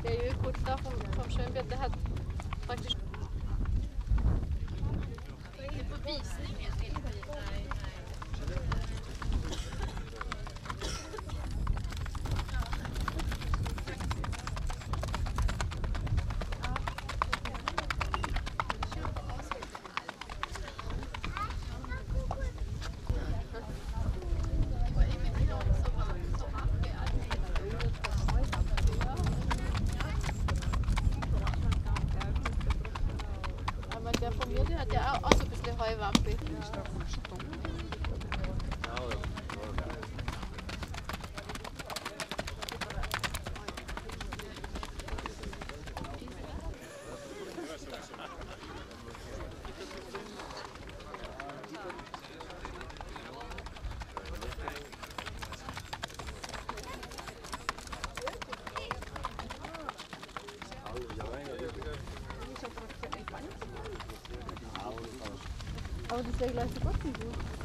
Det är ju kort där från Schönberg. Det här faktiskt. På visningen. Jag får att jag också skulle ha i vampi. Aber das wäre gleich so gut wie du.